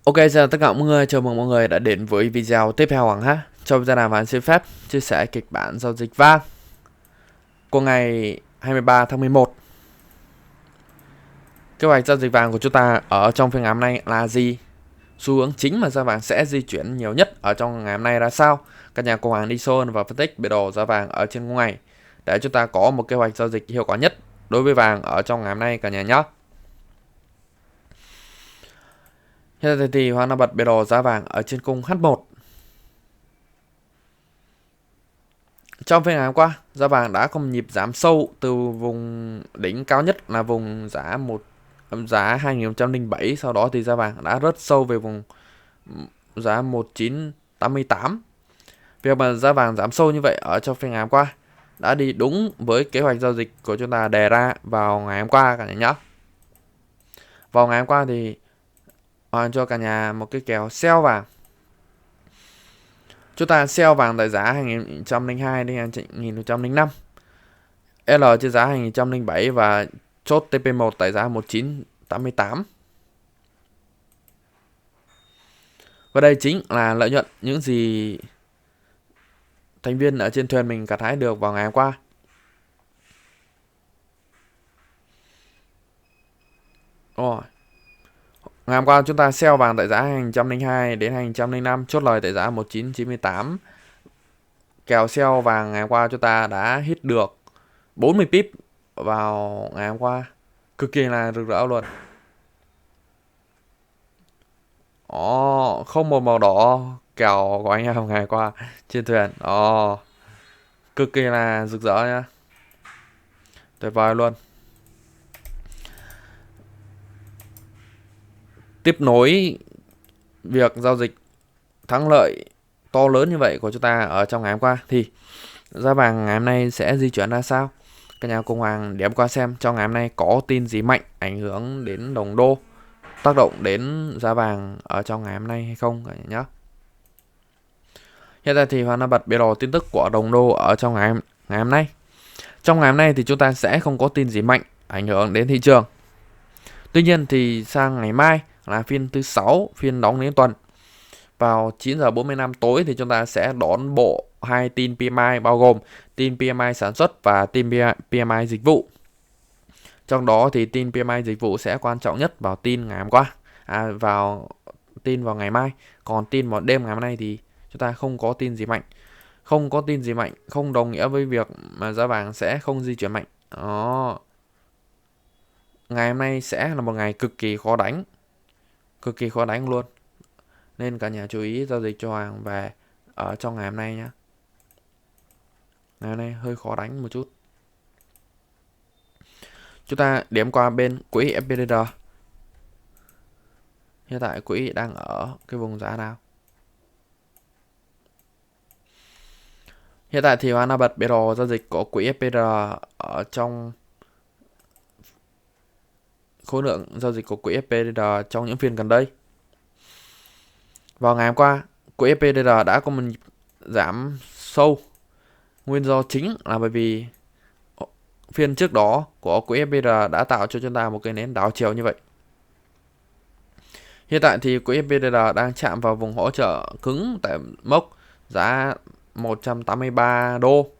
Ok, chào tất cả mọi người, chào mừng mọi người đã đến với video tiếp theo Hoàng ha. Trong video này Hoàng xin phép chia sẻ kịch bản giao dịch vàng của ngày 23 tháng 11. Kế hoạch giao dịch vàng của chúng ta ở trong phiên ngày hôm nay là gì? Xu hướng chính mà giá vàng sẽ di chuyển nhiều nhất ở trong ngày hôm nay ra sao? Các nhà của Hoàng đi sâu và phân tích biểu đồ giá vàng ở trên ngày để chúng ta có một kế hoạch giao dịch hiệu quả nhất đối với vàng ở trong ngày hôm nay cả nhà nhé. Hiện tại thì Hoàng đã bật biểu đồ giá vàng ở trên cung H1. Trong phiên ngày hôm qua, giá vàng đã có một nhịp giảm sâu từ vùng đỉnh cao nhất là vùng giá 2007, sau đó thì giá vàng đã rớt sâu về vùng giá 1988. Việc mà giá vàng giảm sâu như vậy ở trong phiên ngày hôm qua đã đi đúng với kế hoạch giao dịch của chúng ta đề ra vào ngày hôm qua cả nhà nhé. Vào ngày hôm qua thì Hoàng cho cả nhà một cái kèo sell vàng. Chúng ta sell vàng tại giá 2002 đến 2005, L trên giá 2007 và chốt TP1 tại giá 1988. Và đây chính là lợi nhuận những gì thành viên ở trên thuyền mình gặt hái được vào ngày hôm qua. Rồi. Ngày hôm qua chúng ta sell vàng tại giá 2002 đến 2005, chốt lời tại giá 1998. Kèo sell vàng ngày hôm qua chúng ta đã hit được 40 pip vào ngày hôm qua, cực kỳ là rực rỡ luôn. Không một màu đỏ kèo của anh em ngày qua trên thuyền. Cực kỳ là rực rỡ nhá, tuyệt vời luôn. Tiếp nối việc giao dịch thắng lợi to lớn như vậy của chúng ta ở trong ngày hôm qua thì giá vàng ngày hôm nay sẽ di chuyển ra sao? Cả nhà cùng Hoàng điểm qua xem trong ngày hôm nay có tin gì mạnh ảnh hưởng đến đồng đô, tác động đến giá vàng ở trong ngày hôm nay hay không cả nhà nhé. Hiện tại thì Hoàng đã bật biểu đồ tin tức của đồng đô ở trong ngày hôm nay. Trong ngày hôm nay thì chúng ta sẽ không có tin gì mạnh ảnh hưởng đến thị trường. Tuy nhiên thì sang ngày mai là phiên thứ 6, phiên đóng đến tuần, vào 9 giờ 45 tối thì chúng ta sẽ đón bộ hai tin PMI bao gồm tin PMI sản xuất và tin PMI dịch vụ. Trong đó thì tin PMI dịch vụ sẽ quan trọng nhất vào tin ngày hôm qua, vào ngày mai. Còn tin vào đêm ngày hôm nay thì chúng ta không có tin gì mạnh. Không có tin gì mạnh không đồng nghĩa với việc mà giá vàng sẽ không di chuyển mạnh. Ngày hôm nay sẽ là một ngày cực kỳ khó đánh luôn. Nên cả nhà chú ý giao dịch cho Hoàng về ở trong ngày hôm nay nhé. Ngày hôm nay hơi khó đánh một chút. Chúng ta điểm qua bên quỹ FPTR. Hiện tại quỹ đang ở cái vùng giá nào? Hiện tại thì Hoàng đã bật biểu đồ giao dịch của quỹ FPTR ở trong khối lượng giao dịch của quỹ FPTR trong những phiên gần đây. Vào ngày hôm qua, quỹ FPTR đã có một giảm sâu. Nguyên do chính là bởi vì phiên trước đó của quỹ FPTR đã tạo cho chúng ta một cái nến đảo chiều như vậy. Hiện tại thì quỹ FPTR đang chạm vào vùng hỗ trợ cứng tại mốc giá 183 đô.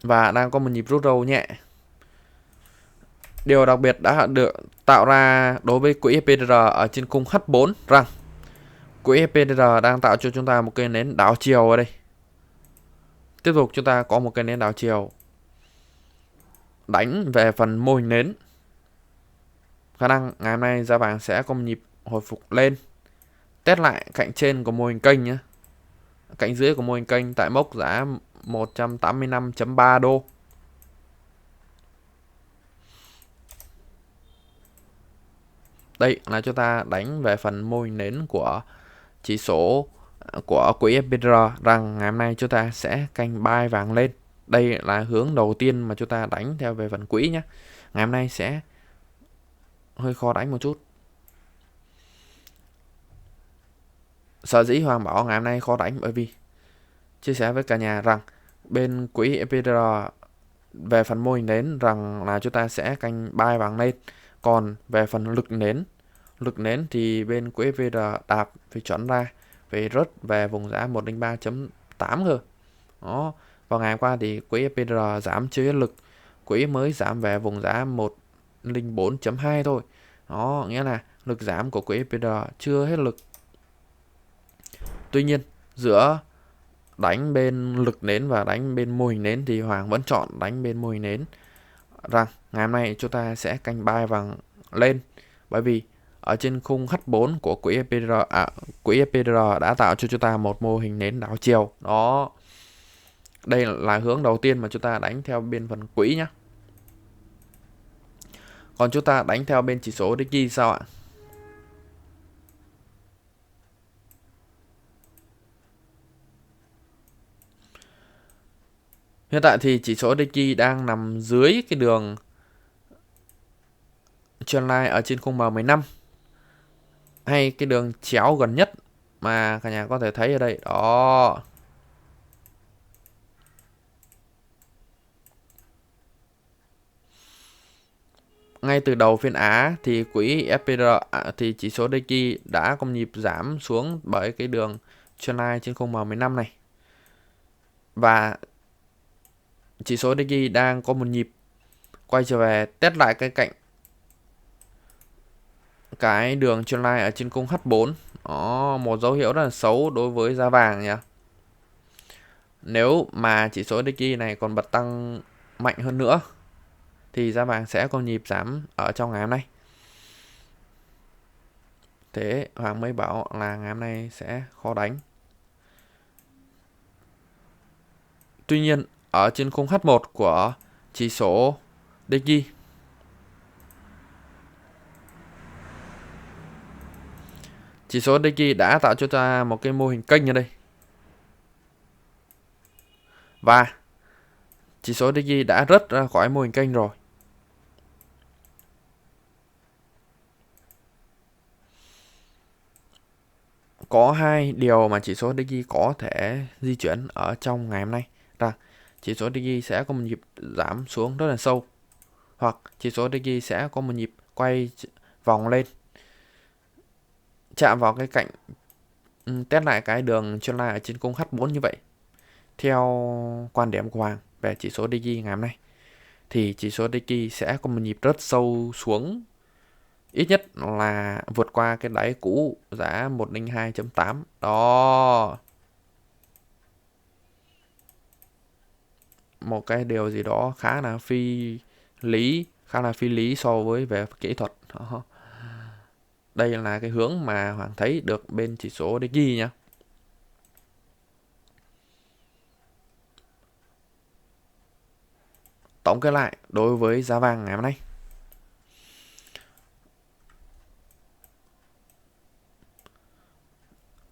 Và đang có một nhịp rút râu nhẹ. Điều đặc biệt đã được tạo ra đối với quỹ FPTR ở trên cung H4 rằng quỹ FPTR đang tạo cho chúng ta một cây nến đảo chiều ở đây. Tiếp tục chúng ta có một cây nến đảo chiều đánh về phần mô hình nến. Khả năng ngày hôm nay giá vàng sẽ có một nhịp hồi phục lên, test lại cạnh trên của mô hình kênh nhé, cạnh dưới của mô hình kênh tại mốc giá 185.3 đô. Đây là chúng ta đánh về phần mô hình nến của chỉ số của quỹ FPTR rằng ngày hôm nay chúng ta sẽ canh buy vàng lên. Đây là hướng đầu tiên mà chúng ta đánh theo về phần quỹ nhé. Ngày hôm nay sẽ hơi khó đánh một chút. Sở dĩ Hoàng bảo ngày hôm nay khó đánh bởi vì chia sẻ với cả nhà rằng bên quỹ FPTR về phần mô hình nến rằng là chúng ta sẽ canh buy vàng lên. Còn về phần lực nến lực nến thì bên quỹ FPR đạp về chuẩn ra, về rớt về vùng giá 103.8 cơ. Đó, vào ngày hôm qua thì quỹ FPR giảm chưa hết lực, quỹ mới giảm về vùng giá 104.2 thôi. Đó, nghĩa là lực giảm của quỹ FPR chưa hết lực. Tuy nhiên, giữa đánh bên lực nến và đánh bên mô hình nến thì Hoàng vẫn chọn đánh bên mô hình nến, rằng ngày hôm nay chúng ta sẽ canh buy vàng lên, bởi vì ở trên khung H4 của quỹ FPR đã tạo cho chúng ta một mô hình nến đảo chiều. Đó, đây là hướng đầu tiên mà chúng ta đánh theo bên phần quỹ nhé. Còn chúng ta đánh theo bên chỉ số Nikkei sao ạ? Hiện tại thì chỉ số Nikkei đang nằm dưới cái đường trendline ở trên khung M15, hay cái đường chéo gần nhất mà cả nhà có thể thấy ở đây. Đó, ngay từ đầu phiên Á thì quỹ FPR thì chỉ số Nikkei đã có nhịp giảm xuống bởi cái đường trendline trên khung M15 này, và chỉ số Nikkei đang có một nhịp quay trở về test lại cái cạnh cái đường trendline ở trên khung H4. Đó, một dấu hiệu rất là xấu đối với giá vàng nhỉ. Nếu mà chỉ số Nikkei này còn bật tăng mạnh hơn nữa thì giá vàng sẽ có nhịp giảm ở trong ngày hôm nay. Thế Hoàng mới bảo là ngày hôm nay sẽ khó đánh. Tuy nhiên ở trên khung H1 của chỉ số Nikkei, chỉ số Nikkei đã tạo cho ta một cái mô hình kênh ở đây, và chỉ số Nikkei đã rớt ra khỏi mô hình kênh rồi. Có hai điều mà chỉ số Nikkei có thể di chuyển ở trong ngày hôm nay, là chỉ số Nikkei sẽ có một nhịp giảm xuống rất là sâu, hoặc chỉ số Nikkei sẽ có một nhịp quay vòng lên, chạm vào cái cạnh test lại cái đường trendline ở trên khung H4 như vậy. Theo quan điểm của Hoàng về chỉ số Nikkei ngày hôm nay thì chỉ số Nikkei sẽ có một nhịp rất sâu xuống, ít nhất là vượt qua cái đáy cũ giá 102.8. Đó, một cái điều gì đó khá là phi lý so với về kỹ thuật. Đó, đây là cái hướng mà Hoàng thấy được bên chỉ số Nikkei nhá. Tổng kết lại đối với giá vàng ngày hôm nay,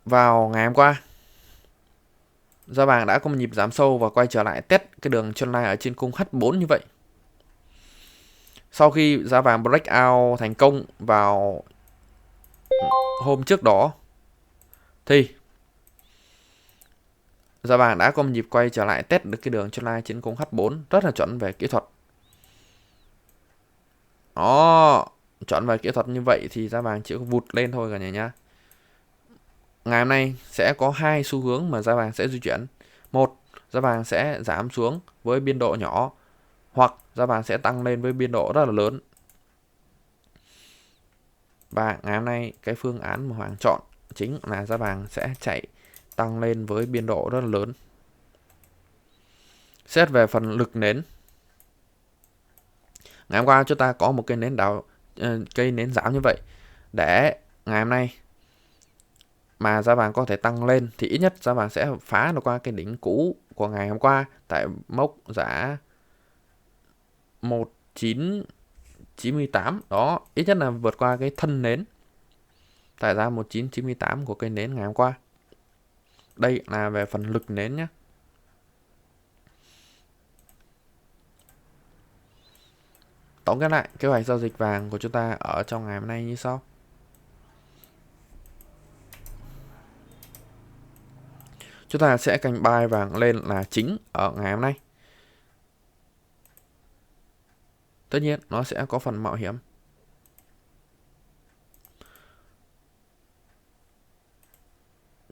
vào ngày hôm qua giá vàng đã có một nhịp giảm sâu và quay trở lại test cái đường trendline ở trên khung H4 như vậy. Sau khi giá vàng breakout thành công vào hôm trước đó thì giá vàng đã có một nhịp quay trở lại test được cái đường trendline trên khung H4 rất là chuẩn về kỹ thuật. Đó, chuẩn về kỹ thuật như vậy thì giá vàng chỉ có vụt lên thôi cả nhà nhá. Ngày hôm nay sẽ có hai xu hướng mà giá vàng sẽ di chuyển. Một, giá vàng sẽ giảm xuống với biên độ nhỏ, hoặc giá vàng sẽ tăng lên với biên độ rất là lớn. Và ngày hôm nay cái phương án mà Hoàng chọn chính là giá vàng sẽ chạy tăng lên với biên độ rất là lớn. Xét về phần lực nến, ngày hôm qua chúng ta có một cây nến giảm như vậy. Để ngày hôm nay mà giá vàng có thể tăng lên thì ít nhất giá vàng sẽ phá được qua cái đỉnh cũ của ngày hôm qua tại mốc giá 1998. Đó, ít nhất là vượt qua cái thân nến tại giá 1998 của cây nến ngày hôm qua. Đây là về phần lực nến nhé. Tổng kết lại kế hoạch giao dịch vàng của chúng ta ở trong ngày hôm nay như sau. Chúng ta sẽ canh buy vàng lên là chính ở ngày hôm nay. Tất nhiên nó sẽ có phần mạo hiểm.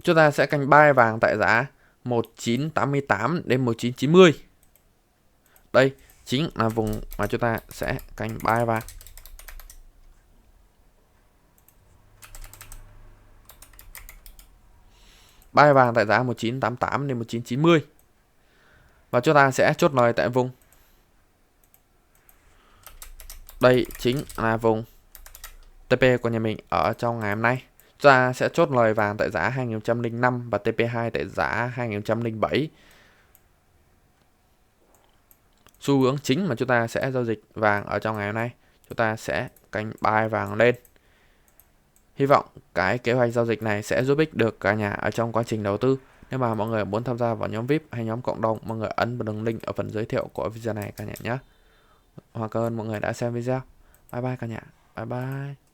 chúng ta sẽ canh buy vàng tại giá 1988 đến 1990. Đây chính là vùng mà chúng ta sẽ canh buy vàng. Buy vàng tại giá 1988 đến 1990. Và chúng ta sẽ chốt lời tại vùng. Đây chính là vùng TP của nhà mình ở trong ngày hôm nay. Chúng ta sẽ chốt lời vàng tại giá 2105 và TP2 tại giá 2107. Xu hướng chính mà chúng ta sẽ giao dịch vàng ở trong ngày hôm nay, chúng ta sẽ canh buy vàng lên. Hy vọng cái kế hoạch giao dịch này sẽ giúp ích được cả nhà ở trong quá trình đầu tư. Nếu mà mọi người muốn tham gia vào nhóm VIP hay nhóm cộng đồng, mọi người ấn vào đường link ở phần giới thiệu của video này cả nhà nhé. Cảm ơn mọi người đã xem video. Bye bye cả nhà. Bye bye.